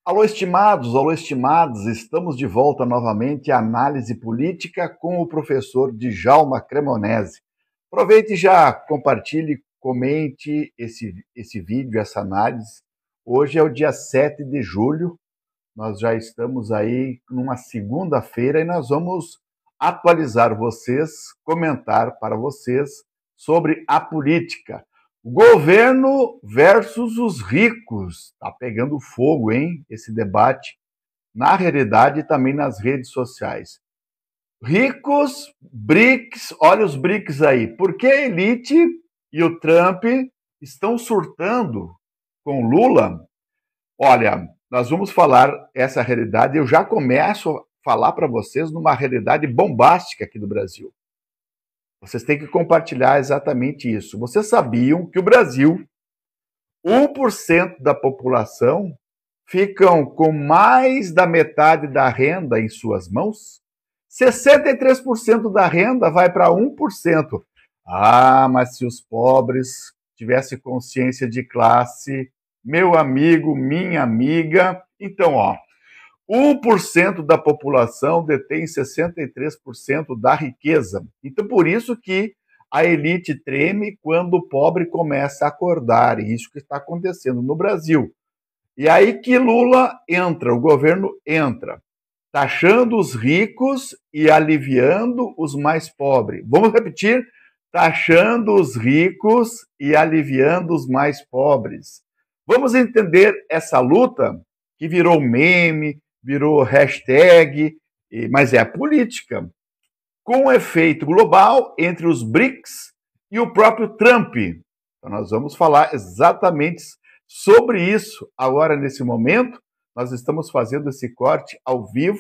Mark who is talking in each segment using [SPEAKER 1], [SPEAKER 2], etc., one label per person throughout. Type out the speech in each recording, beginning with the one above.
[SPEAKER 1] Alô, estimados, estamos de volta novamente à análise política com o professor Djalma Cremonese. Aproveite e já compartilhe, comente esse vídeo, essa análise. Hoje é o dia 7 de julho, nós já estamos aí numa segunda-feira e nós vamos atualizar vocês, comentar para vocês sobre a política. Governo versus os ricos. Tá pegando fogo, hein? Esse debate, na realidade, também nas redes sociais. Ricos, BRICS, olha os BRICS aí. Por que a elite e o Trump estão surtando com Lula? Olha, nós vamos falar essa realidade. Eu já começo a falar para vocês numa realidade bombástica aqui do Brasil. Vocês têm que compartilhar exatamente isso. Vocês sabiam que o Brasil, 1% da população ficam com mais da metade da renda em suas mãos? 63% da renda vai para 1%. Ah, mas se os pobres tivessem consciência de classe, meu amigo, minha amiga, então, 1% da população detém 63% da riqueza. Então, por isso que a elite treme quando o pobre começa a acordar. E isso que está acontecendo no Brasil. E aí que Lula entra, o governo entra, taxando os ricos e aliviando os mais pobres. Vamos repetir? Taxando os ricos e aliviando os mais pobres. Vamos entender essa luta que virou meme, virou hashtag, mas é a política, com um efeito global entre os BRICS e o próprio Trump. Então nós vamos falar exatamente sobre isso agora, nesse momento. Nós estamos fazendo esse corte ao vivo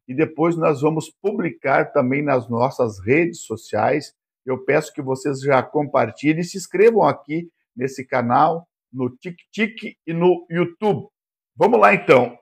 [SPEAKER 1] e depois nós vamos publicar também nas nossas redes sociais. Eu peço que vocês já compartilhem e se inscrevam aqui nesse canal, no TikTok e no YouTube. Vamos lá, então.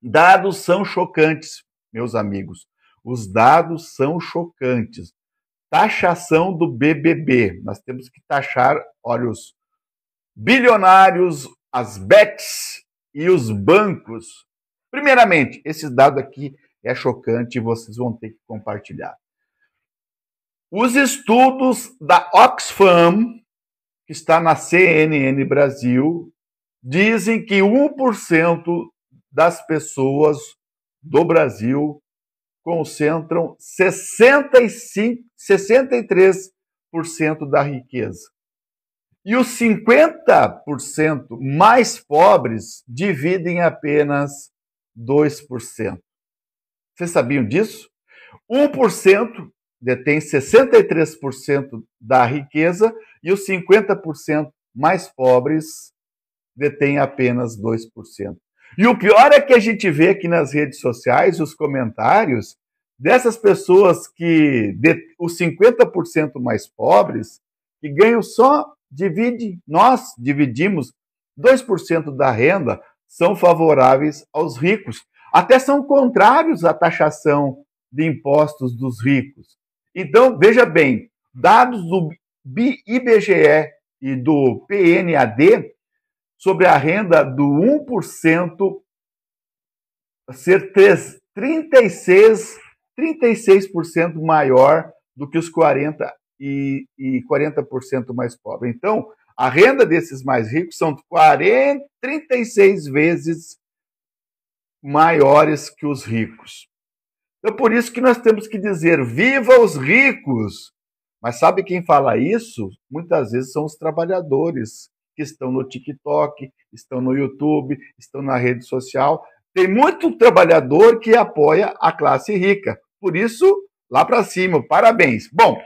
[SPEAKER 1] Dados são chocantes, meus amigos. Os dados são chocantes. Taxação do BBB. Nós temos que taxar, olha, os bilionários, as bets e os bancos. Primeiramente, esse dado aqui é chocante e vocês vão ter que compartilhar. Os estudos da Oxfam, que está na CNN Brasil, dizem que 1% das pessoas do Brasil concentram 63% da riqueza. E os 50% mais pobres dividem apenas 2%. Vocês sabiam disso? 1% detém 63% da riqueza e os 50% mais pobres detêm apenas 2%. E o pior é que a gente vê aqui nas redes sociais os comentários dessas pessoas que, os 50% mais pobres, que ganham só, nós dividimos 2% da renda, são favoráveis aos ricos. Até são contrários à taxação de impostos dos ricos. Então, veja bem, dados do IBGE e do PNAD sobre a renda do 1% ser 36% maior do que os 40% e 40% mais pobres. Então, a renda desses mais ricos são 36 vezes maiores que os ricos. Então, por isso que nós temos que dizer, viva os ricos! Mas sabe quem fala isso? Muitas vezes são os trabalhadores, que estão no TikTok, estão no YouTube, estão na rede social. Tem muito trabalhador que apoia a classe rica. Por isso, lá para cima, parabéns. Bom,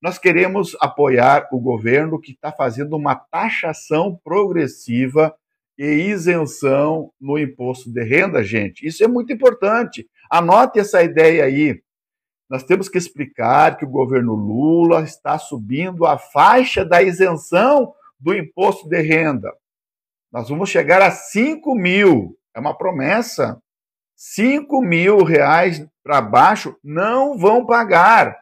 [SPEAKER 1] nós queremos apoiar o governo que está fazendo uma taxação progressiva e isenção no imposto de renda, gente. Isso é muito importante. Anote essa ideia aí. Nós temos que explicar que o governo Lula está subindo a faixa da isenção do imposto de renda. Nós vamos chegar a 5 mil. É uma promessa. 5 mil reais para baixo não vão pagar.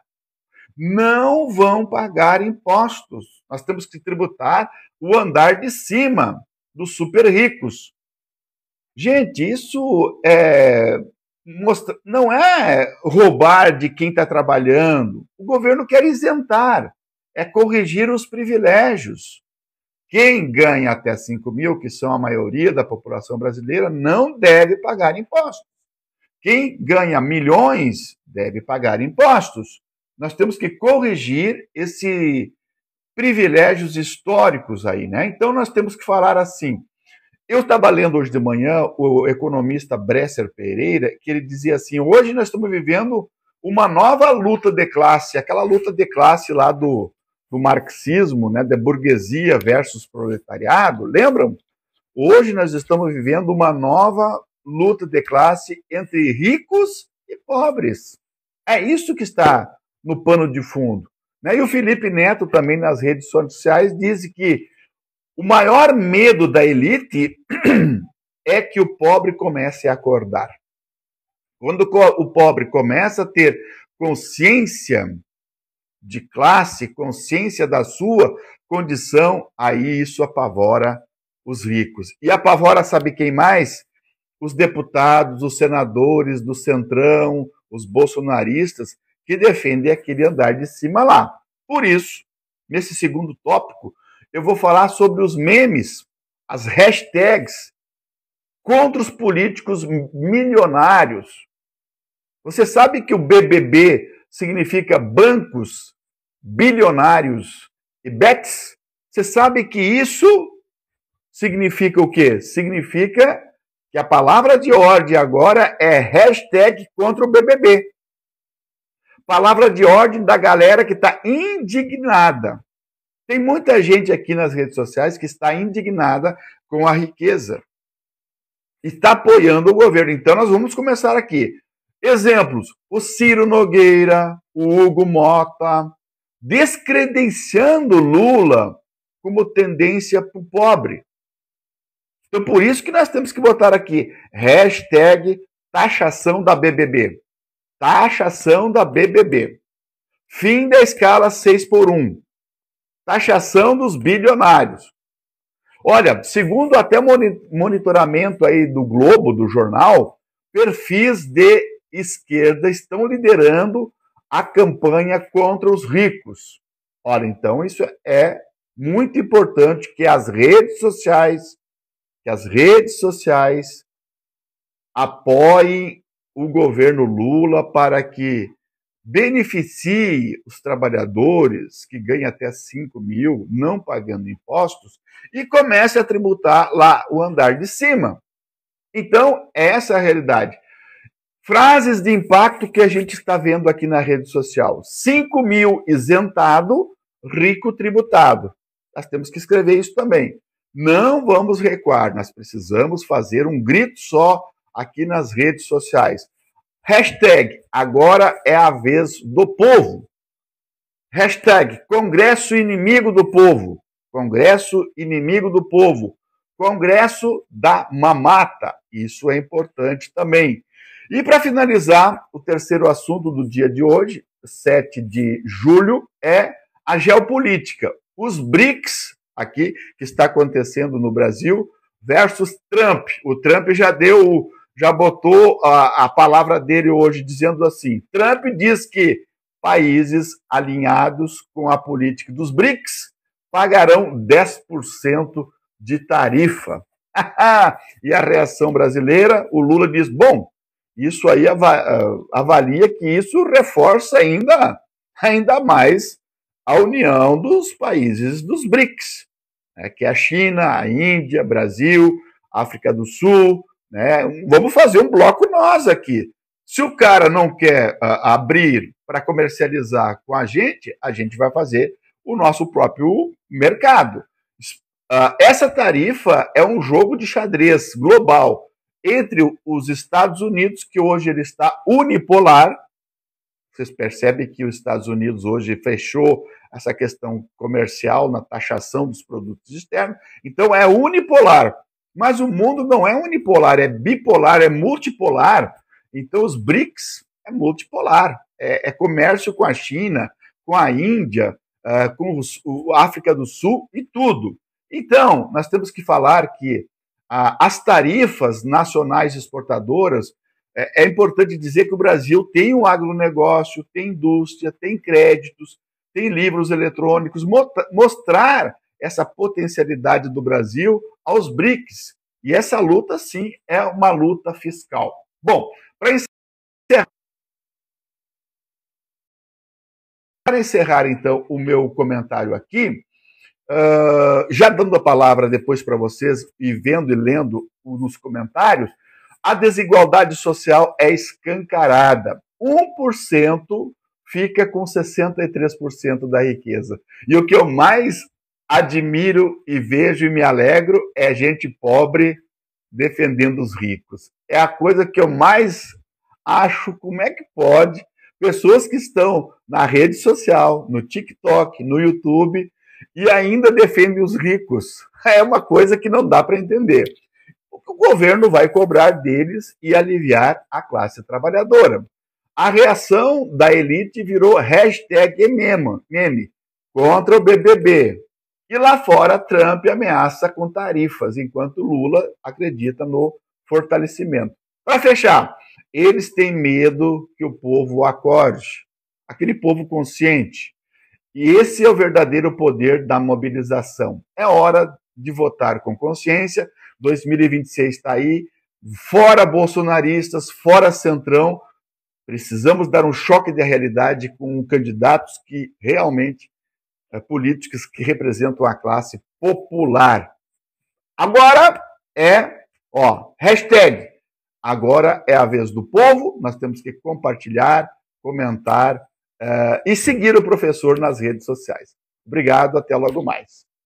[SPEAKER 1] Não vão pagar impostos. Nós temos que tributar o andar de cima dos super ricos. Gente, isso não é roubar de quem está trabalhando. O governo quer isentar, é corrigir os privilégios. Quem ganha até 5 mil, que são a maioria da população brasileira, não deve pagar impostos. Quem ganha milhões deve pagar impostos. Nós temos que corrigir esses privilégios históricos aí, né? Então nós temos que falar assim. Eu estava lendo hoje de manhã o economista Bresser Pereira, que ele dizia assim: hoje nós estamos vivendo uma nova luta de classe, aquela luta de classe lá do marxismo, né, da burguesia versus proletariado, lembram? Hoje nós estamos vivendo uma nova luta de classe entre ricos e pobres. É isso que está no pano de fundo. Né? E o Felipe Neto também nas redes sociais diz que o maior medo da elite é que o pobre comece a acordar. Quando o pobre começa a ter consciência de classe, consciência da sua condição, aí isso apavora os ricos. E apavora, sabe quem mais? Os deputados, os senadores do Centrão, os bolsonaristas, que defendem aquele andar de cima lá. Por isso, nesse segundo tópico, eu vou falar sobre os memes, as hashtags contra os políticos milionários. Você sabe que o BBB significa bancos, bilionários e bets? Você sabe que isso significa o quê? Significa que a palavra de ordem agora é hashtag contra o BBB. Palavra de ordem da galera que está indignada. Tem muita gente aqui nas redes sociais que está indignada com a riqueza. Está apoiando o governo. Então nós vamos começar aqui. Exemplos: o Ciro Nogueira, o Hugo Mota, descredenciando Lula como tendência para o pobre. Então, por isso que nós temos que botar aqui, hashtag taxação da BBB. Taxação da BBB. Fim da escala 6x1. Taxação dos bilionários. Olha, segundo até monitoramento aí do Globo, do jornal, perfis de esquerda estão liderando a campanha contra os ricos. Olha, então isso é muito importante que as redes sociais apoiem o governo Lula para que beneficie os trabalhadores que ganham até 5 mil, não pagando impostos, e comece a tributar lá o andar de cima. Então, essa é a realidade. Frases de impacto que a gente está vendo aqui na rede social. 5 mil isentado, rico tributado. Nós temos que escrever isso também. Não vamos recuar, nós precisamos fazer um grito só aqui nas redes sociais. Hashtag, agora é a vez do povo. Hashtag, Congresso inimigo do povo. Congresso inimigo do povo. Congresso da mamata. Isso é importante também. E para finalizar, o terceiro assunto do dia de hoje, 7 de julho, é a geopolítica. Os BRICS, aqui, que está acontecendo no Brasil, versus Trump. O Trump já botou a palavra dele hoje, dizendo assim: Trump diz que países alinhados com a política dos BRICS pagarão 10% de tarifa. E a reação brasileira, o Lula diz: bom, isso aí avalia que isso reforça ainda mais a união dos países dos BRICS, né, que é a China, a Índia, Brasil, África do Sul, né? Vamos fazer um bloco nós aqui. Se o cara não quer abrir para comercializar com a gente vai fazer o nosso próprio mercado. Essa tarifa é um jogo de xadrez global entre os Estados Unidos, que hoje ele está unipolar. Vocês percebem que os Estados Unidos hoje fechou essa questão comercial na taxação dos produtos externos. Então é unipolar. Mas o mundo não é unipolar, é bipolar, é multipolar. Então os BRICS é multipolar. É comércio com a China, com a Índia, com a África do Sul e tudo. Então, nós temos que falar que as tarifas nacionais exportadoras, é importante dizer que o Brasil tem um agronegócio, tem indústria, tem créditos, tem livros eletrônicos, mostrar essa potencialidade do Brasil aos BRICS. E essa luta, sim, é uma luta fiscal. Bom, para encerrar, então, o meu comentário aqui, já dando a palavra depois para vocês, e vendo e lendo nos comentários, a desigualdade social é escancarada. 1% fica com 63% da riqueza. E o que eu mais admiro e vejo e me alegro é gente pobre defendendo os ricos. É a coisa que eu mais acho, como é que pode pessoas que estão na rede social, no TikTok, no YouTube, e ainda defendem os ricos. É uma coisa que não dá para entender. O governo vai cobrar deles e aliviar a classe trabalhadora. A reação da elite virou hashtag meme contra o BBB. E lá fora, Trump ameaça com tarifas, enquanto Lula acredita no fortalecimento. Para fechar, eles têm medo que o povo acorde, aquele povo consciente. E esse é o verdadeiro poder da mobilização. É hora de votar com consciência. 2026 está aí. Fora bolsonaristas, fora centrão. Precisamos dar um choque de realidade com candidatos que realmente, políticos que representam a classe popular. Agora hashtag. Agora é a vez do povo. Nós temos que compartilhar, comentar, e seguir o professor nas redes sociais. Obrigado, até logo mais.